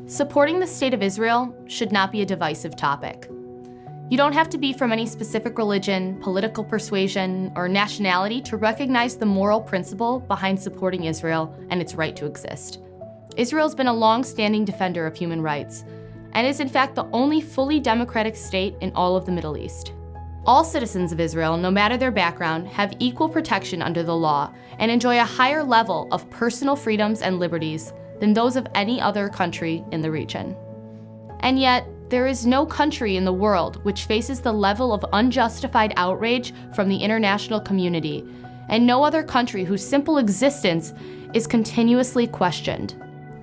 Supporting the state of Israel should not be a divisive topic. You don't have to be from any specific religion, political persuasion, or nationality to recognize the moral principle behind supporting Israel and its right to exist. Israel's been a long-standing defender of human rights, and is in fact the only fully democratic state in all of the Middle East. All citizens of Israel, no matter their background, have equal protection under the law and enjoy a higher level of personal freedoms and liberties than those of any other country in the region. And yet, there is no country in the world which faces the level of unjustified outrage from the international community, and no other country whose simple existence is continuously questioned.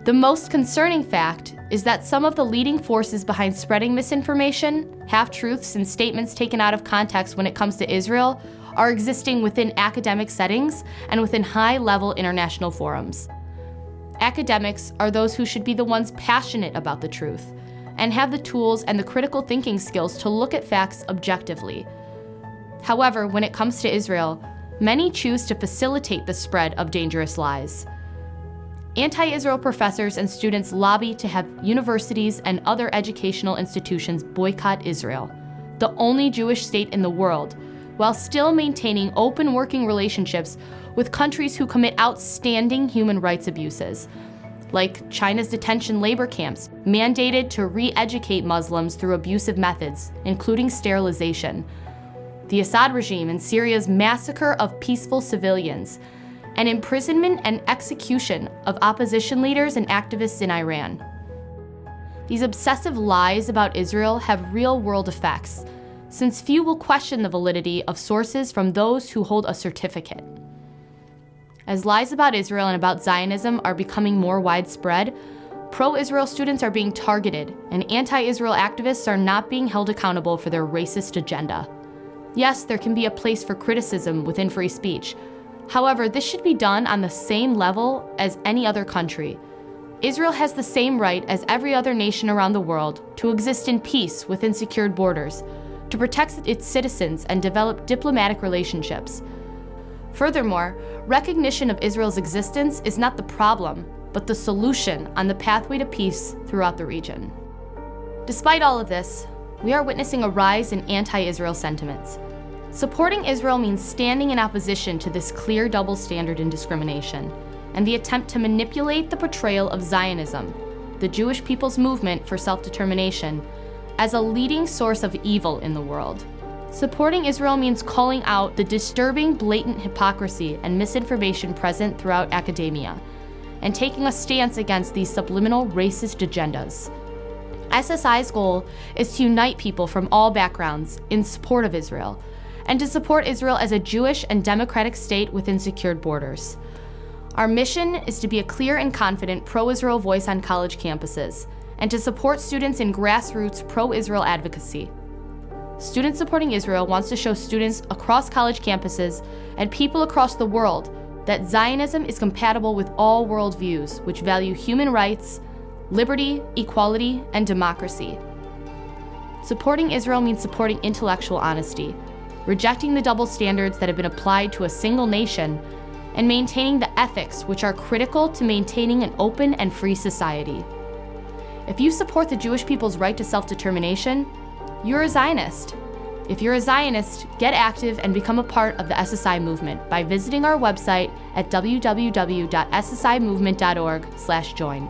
The most concerning fact is that some of the leading forces behind spreading misinformation, half-truths, and statements taken out of context when it comes to Israel are existing within academic settings and within high-level international forums. Academics are those who should be the ones passionate about the truth and have the tools and the critical thinking skills to look at facts objectively. However, when it comes to Israel, many choose to facilitate the spread of dangerous lies. Anti-Israel professors and students lobby to have universities and other educational institutions boycott Israel, the only Jewish state in the world, while still maintaining open working relationships with countries who commit outstanding human rights abuses, like China's detention labor camps, mandated to re-educate Muslims through abusive methods, including sterilization, the Assad regime in Syria's massacre of peaceful civilians, and imprisonment and execution of opposition leaders and activists in Iran. These obsessive lies about Israel have real-world effects, since few will question the validity of sources from those who hold a certificate. As lies about Israel and about Zionism are becoming more widespread, pro-Israel students are being targeted, and anti-Israel activists are not being held accountable for their racist agenda. Yes, there can be a place for criticism within free speech. However, this should be done on the same level as any other country. Israel has the same right as every other nation around the world to exist in peace within secured borders, to protect its citizens and develop diplomatic relationships. Furthermore, recognition of Israel's existence is not the problem, but the solution on the pathway to peace throughout the region. Despite all of this, we are witnessing a rise in anti-Israel sentiments. Supporting Israel means standing in opposition to this clear double standard and discrimination, and the attempt to manipulate the portrayal of Zionism, the Jewish people's movement for self-determination, as a leading source of evil in the world. Supporting Israel means calling out the disturbing, blatant hypocrisy and misinformation present throughout academia, and taking a stance against these subliminal racist agendas. SSI's goal is to unite people from all backgrounds in support of Israel, and to support Israel as a Jewish and democratic state within secured borders. Our mission is to be a clear and confident pro-Israel voice on college campuses, and to support students in grassroots pro-Israel advocacy. Students Supporting Israel wants to show students across college campuses and people across the world that Zionism is compatible with all worldviews which value human rights, liberty, equality, and democracy. Supporting Israel means supporting intellectual honesty, rejecting the double standards that have been applied to a single nation, and maintaining the ethics which are critical to maintaining an open and free society. If you support the Jewish people's right to self-determination, you're a Zionist. If you're a Zionist, get active and become a part of the SSI movement by visiting our website at www.ssimovement.org/join.